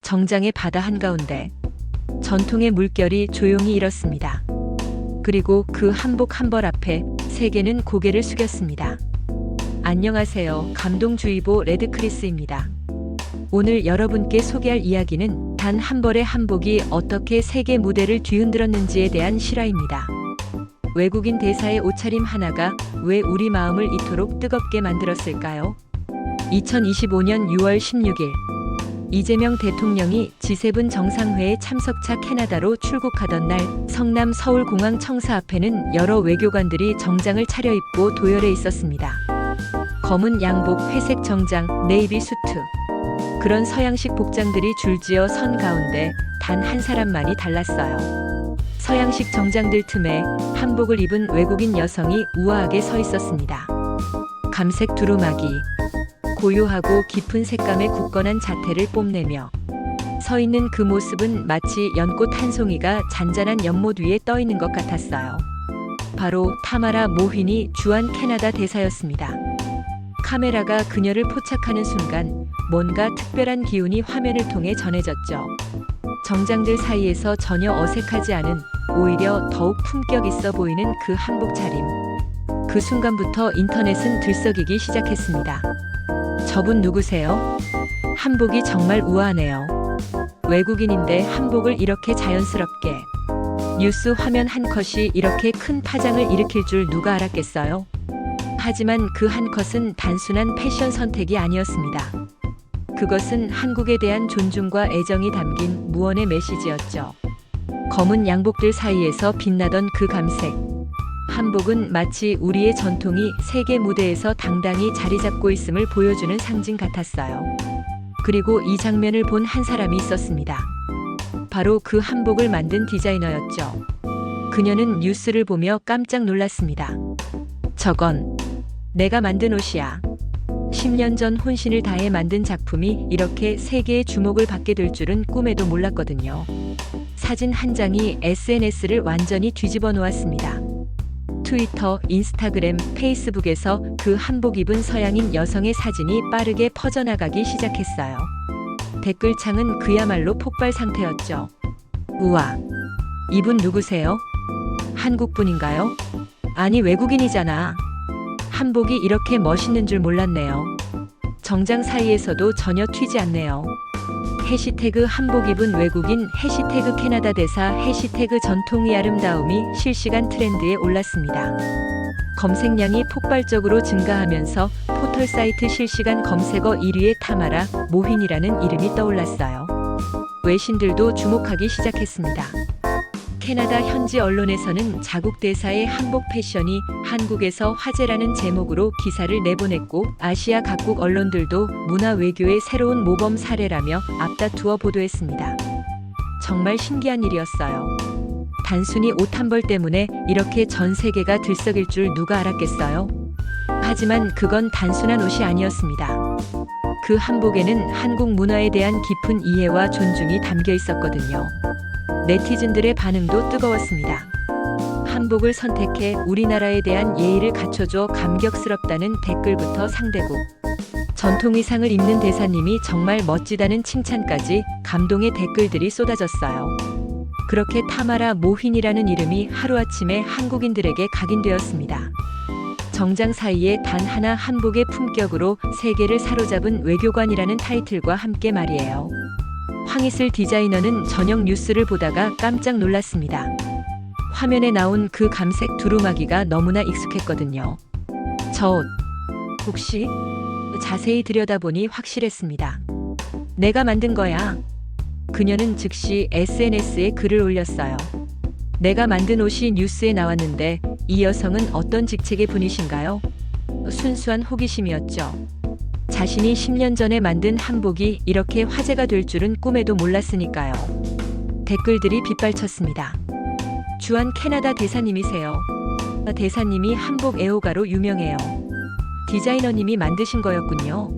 정장의 바다 한가운데 전통의 물결이 조용히 일었습니다. 그리고 그 한복 한 벌 앞에 세계는 고개를 숙였습니다. 안녕하세요. 감동주의보 레드크리스입니다. 오늘 여러분께 소개할 이야기는 단 한 벌의 한복이 어떻게 세계 무대를 뒤흔들었는지에 대한 실화입니다. 외국인 대사의 옷차림 하나가 왜 우리 마음을 이토록 뜨겁게 만들었을까요? 2025년 6월 16일 이재명 대통령이 G7 정상회의 참석차 캐나다로 출국하던 날 성남 서울공항 청사 앞에는 여러 외교관들이 정장을 차려입고 도열해 있었습니다. 검은 양복, 회색 정장, 네이비 수트. 그런 서양식 복장들이 줄지어 선 가운데 단 한 사람만이 달랐어요. 서양식 정장들 틈에 한복을 입은 외국인 여성이 우아하게 서 있었습니다. 감색 두루마기. 고요하고 깊은 색감의 굳건한 자태를 뽐내며 서 있는 그 모습은 마치 연꽃 한 송이가 잔잔한 연못 위에 떠 있는 것 같았어요. 바로 타마라 모휘니 주한 캐나다 대사였습니다. 카메라가 그녀를 포착하는 순간 뭔가 특별한 기운이 화면을 통해 전해졌죠. 정장들 사이에서 전혀 어색하지 않은, 오히려 더욱 품격 있어 보이는 그 한복 차림. 그 순간부터 인터넷은 들썩이기 시작했습니다. 저분 누구세요? 한복이 정말 우아하네요. 외국인인데 한복을 이렇게 자연스럽게. 뉴스 화면 한 컷이 이렇게 큰 파장을 일으킬 줄 누가 알았겠어요? 하지만 그 한 컷은 단순한 패션 선택이 아니었습니다. 그것은 한국에 대한 존중과 애정이 담긴 무언의 메시지였죠. 검은 양복들 사이에서 빛나던 그 감색. 한복은 마치 우리의 전통이 세계 무대에서 당당히 자리 잡고 있음을 보여주는 상징 같았어요. 그리고 이 장면을 본 한 사람이 있었습니다. 바로 그 한복을 만든 디자이너였죠. 그녀는 뉴스를 보며 깜짝 놀랐습니다. 저건 내가 만든 옷이야. 10년 전 혼신을 다해 만든 작품이 이렇게 세계의 주목을 받게 될 줄은 꿈에도 몰랐거든요. 사진 한 장이 SNS를 완전히 뒤집어 놓았습니다. 트위터, 인스타그램, 페이스북에서 그 한복 입은 서양인 여성의 사진이 빠르게 퍼져나가기 시작했어요. 댓글창은 그야말로 폭발 상태였죠. 우와, 이분 누구세요? 한국분인가요? 아니 외국인이잖아. 한복이 이렇게 멋있는 줄 몰랐네요. 정장 사이에서도 전혀 튀지 않네요. 해시태그 한복 입은 외국인, 해시태그 캐나다 대사, 해시태그 전통의 아름다움이 실시간 트렌드에 올랐습니다. 검색량이 폭발적으로 증가하면서 포털 사이트 실시간 검색어 1위에 타마라 모휘니라는 이름이 떠올랐어요. 외신들도 주목하기 시작했습니다. 캐나다 현지 언론에서는 자국 대사의 한복 패션이 한국에서 화제라는 제목으로 기사를 내보냈고, 아시아 각국 언론들도 문화 외교의 새로운 모범 사례라며 앞다투어 보도했습니다. 정말 신기한 일이었어요. 단순히 옷 한 벌 때문에 이렇게 전 세계가 들썩일 줄 누가 알았겠어요? 하지만 그건 단순한 옷이 아니었습니다. 그 한복에는 한국 문화에 대한 깊은 이해와 존중이 담겨 있었거든요. 네티즌들의 반응도 뜨거웠습니다. 한복을 선택해 우리나라에 대한 예의를 갖춰줘 감격스럽다는 댓글부터 상대국. 전통의상을 입는 대사님이 정말 멋지다는 칭찬까지 감동의 댓글들이 쏟아졌어요. 그렇게 타마라 모휘니라는 이름이 하루아침에 한국인들에게 각인되었습니다. 정장 사이에 단 하나 한복의 품격으로 세계를 사로잡은 외교관이라는 타이틀과 함께 말이에요. 황희슬 디자이너는 저녁 뉴스를 보다가 깜짝 놀랐습니다. 화면에 나온 그 감색 두루마기가 너무나 익숙했거든요. 저 옷, 혹시? 자세히 들여다보니 확실했습니다. 내가 만든 거야. 그녀는 즉시 SNS에 글을 올렸어요. 내가 만든 옷이 뉴스에 나왔는데 이 여성은 어떤 직책의 분이신가요? 순수한 호기심이었죠. 자신이 10년 전에 만든 한복이 이렇게 화제가 될 줄은 꿈에도 몰랐으니까요. 댓글들이 빗발쳤습니다. 주한 캐나다 대사님이세요. 대사님이 한복 애호가로 유명해요. 디자이너님이 만드신 거였군요.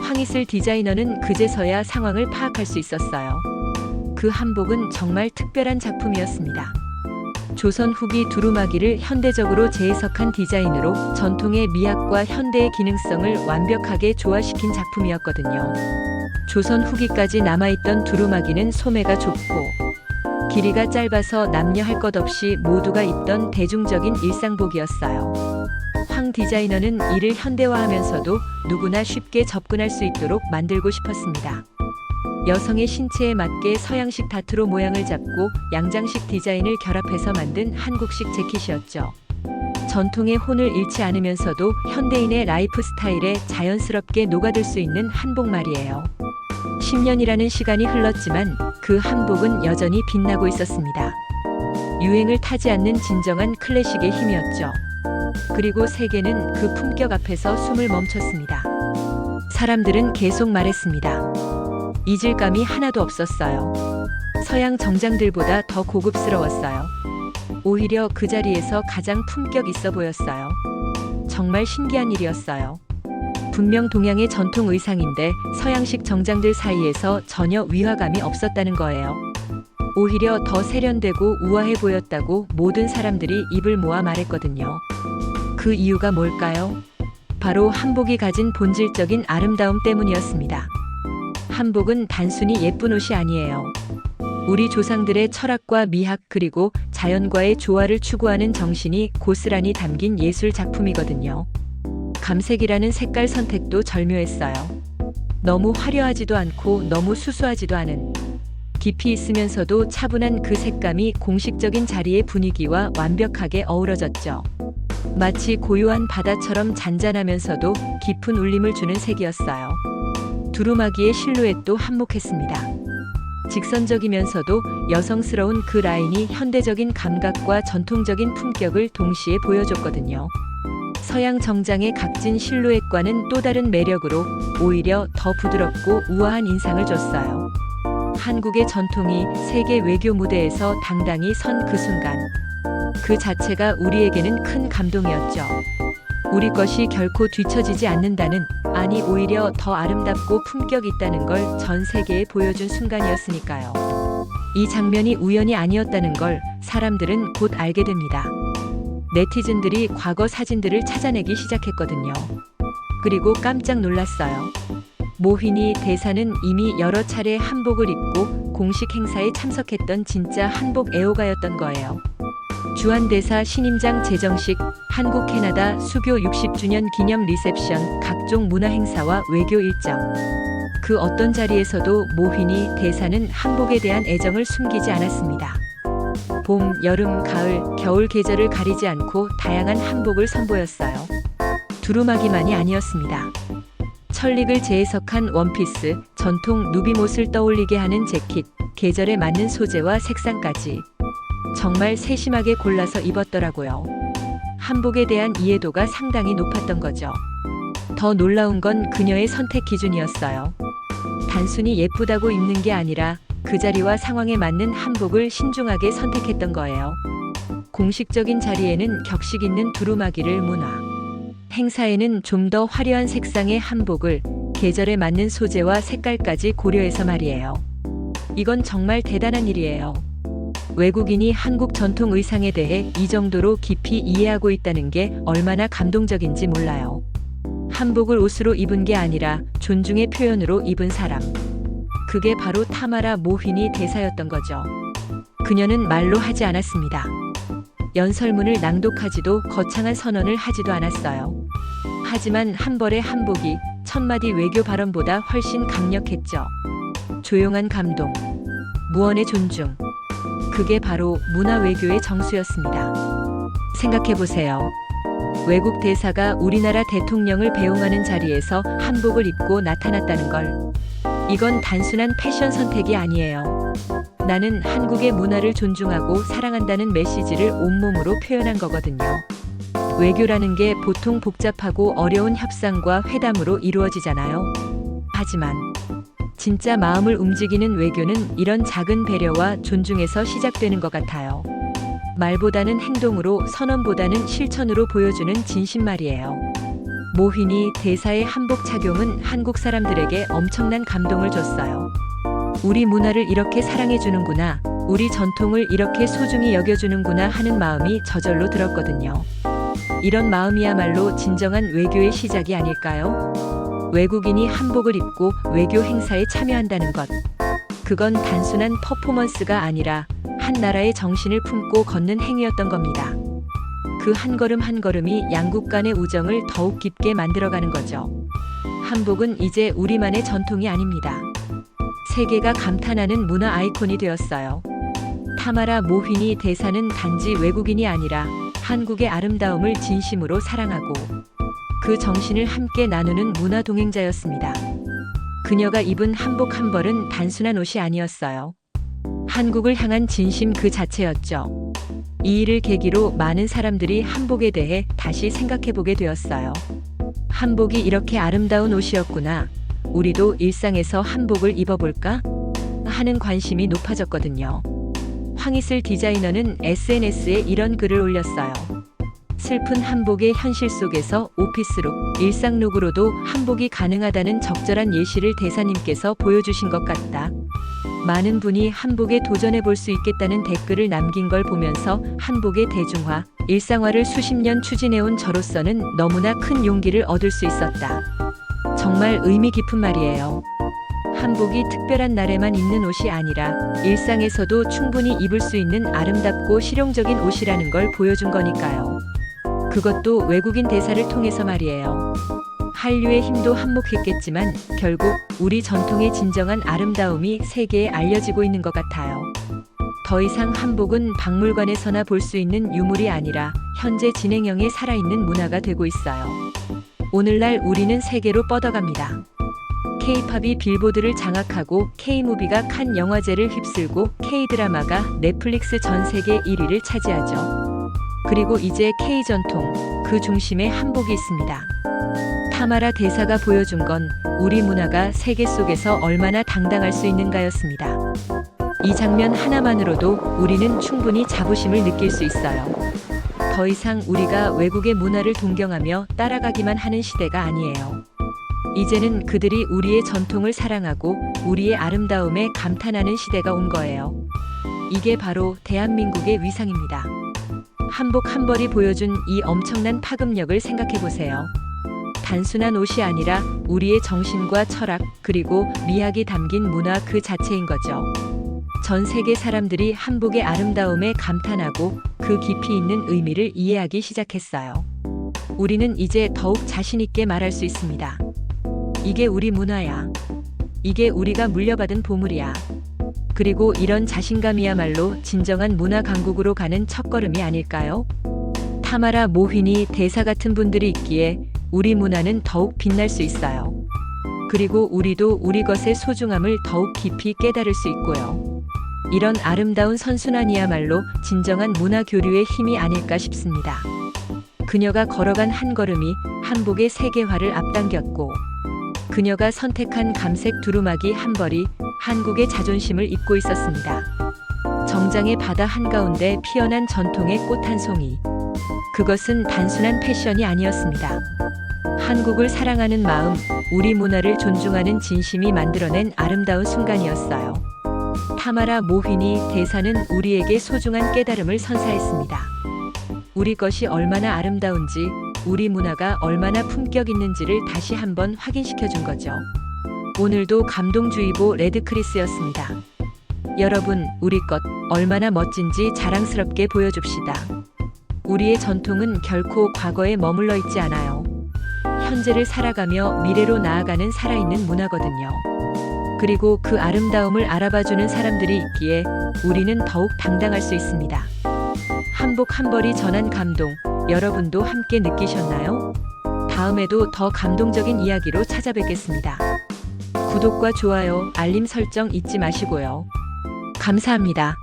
황희슬 디자이너는 그제서야 상황을 파악할 수 있었어요. 그 한복은 정말 특별한 작품이었습니다. 조선 후기 두루마기를 현대적으로 재해석한 디자인으로 전통의 미학과 현대의 기능성을 완벽하게 조화시킨 작품이었거든요. 조선 후기까지 남아있던 두루마기는 소매가 좁고 길이가 짧아서 남녀 할 것 없이 모두가 입던 대중적인 일상복이었어요. 황 디자이너는 이를 현대화하면서도 누구나 쉽게 접근할 수 있도록 만들고 싶었습니다. 여성의 신체에 맞게 서양식 다트로 모양을 잡고 양장식 디자인을 결합해서 만든 한국식 재킷이었죠. 전통의 혼을 잃지 않으면서도 현대인의 라이프 스타일에 자연스럽게 녹아들 수 있는 한복 말이에요. 10년이라는 시간이 흘렀지만 그 한복은 여전히 빛나고 있었습니다. 유행을 타지 않는 진정한 클래식의 힘이었죠. 그리고 세계는 그 품격 앞에서 숨을 멈췄습니다. 사람들은 계속 말했습니다. 이질감이 하나도 없었어요. 서양 정장들보다 더 고급스러웠어요. 오히려 그 자리에서 가장 품격 있어 보였어요. 정말 신기한 일이었어요. 분명 동양의 전통 의상인데 서양식 정장들 사이에서 전혀 위화감이 없었다는 거예요. 오히려 더 세련되고 우아해 보였다고 모든 사람들이 입을 모아 말했거든요. 그 이유가 뭘까요? 바로 한복이 가진 본질적인 아름다움 때문이었습니다. 한복은 단순히 예쁜 옷이 아니에요. 우리 조상들의 철학과 미학 그리고 자연과의 조화를 추구하는 정신이 고스란히 담긴 예술 작품이거든요. 감색이라는 색깔 선택도 절묘했어요. 너무 화려하지도 않고 너무 수수하지도 않은, 깊이 있으면서도 차분한 그 색감이 공식적인 자리의 분위기와 완벽하게 어우러졌죠. 마치 고요한 바다처럼 잔잔하면서도 깊은 울림을 주는 색이었어요. 두루마기의 실루엣도 한몫했습니다. 직선적이면서도 여성스러운 그 라인이 현대적인 감각과 전통적인 품격을 동시에 보여줬거든요. 서양 정장의 각진 실루엣과는 또 다른 매력으로 오히려 더 부드럽고 우아한 인상을 줬어요. 한국의 전통이 세계 외교 무대에서 당당히 선 그 순간, 그 자체가 우리에게는 큰 감동이었죠. 우리 것이 결코 뒤처지지 않는다는, 아니 오히려 더 아름답고 품격 있다는 걸 전 세계에 보여준 순간이었으니까요. 이 장면이 우연이 아니었다는 걸 사람들은 곧 알게 됩니다. 네티즌들이 과거 사진들을 찾아내기 시작했거든요. 그리고 깜짝 놀랐어요. 모히니 대사는 이미 여러 차례 한복을 입고 공식 행사에 참석했던 진짜 한복 애호가였던 거예요. 주한 대사 신임장 제정식, 한국 캐나다 수교 60주년 기념 리셉션, 각종 문화 행사와 외교 일정. 그 어떤 자리에서도 모히니 대사는 한복에 대한 애정을 숨기지 않았습니다. 봄, 여름, 가을, 겨울 계절을 가리지 않고 다양한 한복을 선보였어요. 두루마기만이 아니었습니다. 천릭을 재해석한 원피스, 전통 누비못을 떠올리게 하는 재킷, 계절에 맞는 소재와 색상까지 정말 세심하게 골라서 입었더라고요. 한복에 대한 이해도가 상당히 높았던 거죠. 더 놀라운 건 그녀의 선택 기준이었어요. 단순히 예쁘다고 입는 게 아니라 그 자리와 상황에 맞는 한복을 신중하게 선택했던 거예요. 공식적인 자리에는 격식 있는 두루마기를 문화, 행사에는 좀 더 화려한 색상의 한복을, 계절에 맞는 소재와 색깔까지 고려해서 말이에요. 이건 정말 대단한 일이에요. 외국인이 한국 전통 의상에 대해 이 정도로 깊이 이해하고 있다는 게 얼마나 감동적인지 몰라요. 한복을 옷으로 입은 게 아니라 존중의 표현으로 입은 사람. 그게 바로 타마라 모히니 대사였던 거죠. 그녀는 말로 하지 않았습니다. 연설문을 낭독하지도 거창한 선언을 하지도 않았어요. 하지만 한 벌의 한복이 천마디 외교 발언보다 훨씬 강력했죠. 조용한 감동, 무언의 존중. 그게 바로 문화 외교의 정수였습니다. 생각해보세요. 외국 대사가 우리나라 대통령을 배웅하는 자리에서 한복을 입고 나타났다는 걸. 이건 단순한 패션 선택이 아니에요. 나는 한국의 문화를 존중하고 사랑한다는 메시지를 온몸으로 표현한 거거든요. 외교라는 게 보통 복잡하고 어려운 협상과 회담으로 이루어지잖아요. 하지만 진짜 마음을 움직이는 외교는 이런 작은 배려와 존중에서 시작되는 것 같아요. 말보다는 행동으로, 선언보다는 실천으로 보여주는 진심말이에요. 모히니 대사의 한복 착용은 한국 사람들에게 엄청난 감동을 줬어요. 우리 문화를 이렇게 사랑해주는구나, 우리 전통을 이렇게 소중히 여겨주는구나 하는 마음이 저절로 들었거든요. 이런 마음이야말로 진정한 외교의 시작이 아닐까요? 외국인이 한복을 입고 외교 행사에 참여한다는 것. 그건 단순한 퍼포먼스가 아니라 한 나라의 정신을 품고 걷는 행위였던 겁니다. 그 한 걸음 한 걸음이 양국 간의 우정을 더욱 깊게 만들어가는 거죠. 한복은 이제 우리만의 전통이 아닙니다. 세계가 감탄하는 문화 아이콘이 되었어요. 타마라 모휘니 대사는 단지 외국인이 아니라 한국의 아름다움을 진심으로 사랑하고 그 정신을 함께 나누는 문화 동행자였습니다. 그녀가 입은 한복 한 벌은 단순한 옷이 아니었어요. 한국을 향한 진심 그 자체였죠. 이 일을 계기로 많은 사람들이 한복에 대해 다시 생각해보게 되었어요. 한복이 이렇게 아름다운 옷이었구나. 우리도 일상에서 한복을 입어볼까? 하는 관심이 높아졌거든요. 황희슬 디자이너는 SNS에 이런 글을 올렸어요. 슬픈 한복의 현실 속에서 오피스룩, 일상룩으로도 한복이 가능하다는 적절한 예시를 대사님께서 보여주신 것 같다. 많은 분이 한복에 도전해 볼 수 있겠다는 댓글을 남긴 걸 보면서 한복의 대중화, 일상화를 수십 년 추진해온 저로서는 너무나 큰 용기를 얻을 수 있었다. 정말 의미 깊은 말이에요. 한복이 특별한 날에만 입는 옷이 아니라 일상에서도 충분히 입을 수 있는 아름답고 실용적인 옷이라는 걸 보여준 거니까요. 그것도 외국인 대사를 통해서 말이에요. 한류의 힘도 한몫했겠지만 결국 우리 전통의 진정한 아름다움이 세계에 알려지고 있는 것 같아요. 더 이상 한복은 박물관에서나 볼 수 있는 유물이 아니라 현재 진행형의 살아있는 문화가 되고 있어요. 오늘날 우리는 세계로 뻗어갑니다. K-팝이 빌보드를 장악하고 K-무비가 칸 영화제를 휩쓸고 K-드라마가 넷플릭스 전 세계 1위를 차지하죠. 그리고 이제 K-전통, 그 중심에 한복이 있습니다. 타마라 대사가 보여준 건 우리 문화가 세계 속에서 얼마나 당당할 수 있는가였습니다. 이 장면 하나만으로도 우리는 충분히 자부심을 느낄 수 있어요. 더 이상 우리가 외국의 문화를 동경하며 따라가기만 하는 시대가 아니에요. 이제는 그들이 우리의 전통을 사랑하고 우리의 아름다움에 감탄하는 시대가 온 거예요. 이게 바로 대한민국의 위상입니다. 한복 한 벌이 보여준 이 엄청난 파급력을 생각해보세요. 단순한 옷이 아니라 우리의 정신과 철학, 그리고 미학이 담긴 문화 그 자체인 거죠. 전 세계 사람들이 한복의 아름다움에 감탄하고 그 깊이 있는 의미를 이해하기 시작했어요. 우리는 이제 더욱 자신 있게 말할 수 있습니다. 이게 우리 문화야. 이게 우리가 물려받은 보물이야. 그리고 이런 자신감이야말로 진정한 문화 강국으로 가는 첫걸음이 아닐까요? 타마라 모휘니 대사 같은 분들이 있기에 우리 문화는 더욱 빛날 수 있어요. 그리고 우리도 우리 것의 소중함을 더욱 깊이 깨달을 수 있고요. 이런 아름다운 선순환이야말로 진정한 문화 교류의 힘이 아닐까 싶습니다. 그녀가 걸어간 한 걸음이 한복의 세계화를 앞당겼고, 그녀가 선택한 감색 두루마기 한 벌이 한국의 자존심을 잇고 있었습니다. 정장의 바다 한가운데 피어난 전통의 꽃 한 송이. 그것은 단순한 패션이 아니었습니다. 한국을 사랑하는 마음, 우리 문화를 존중하는 진심이 만들어낸 아름다운 순간이었어요. 타마라 모휘니 대사는 우리에게 소중한 깨달음을 선사했습니다. 우리 것이 얼마나 아름다운지, 우리 문화가 얼마나 품격 있는지를 다시 한번 확인시켜 준 거죠. 오늘도 감동주의보 레드크리스였습니다. 여러분, 우리 것 얼마나 멋진지 자랑스럽게 보여줍시다. 우리의 전통은 결코 과거에 머물러 있지 않아요. 현재를 살아가며 미래로 나아가는 살아있는 문화거든요. 그리고 그 아름다움을 알아봐주는 사람들이 있기에 우리는 더욱 당당할 수 있습니다. 한복 한 벌이 전한 감동, 여러분도 함께 느끼셨나요? 다음에도 더 감동적인 이야기로 찾아뵙겠습니다. 구독과 좋아요, 알림 설정 잊지 마시고요. 감사합니다.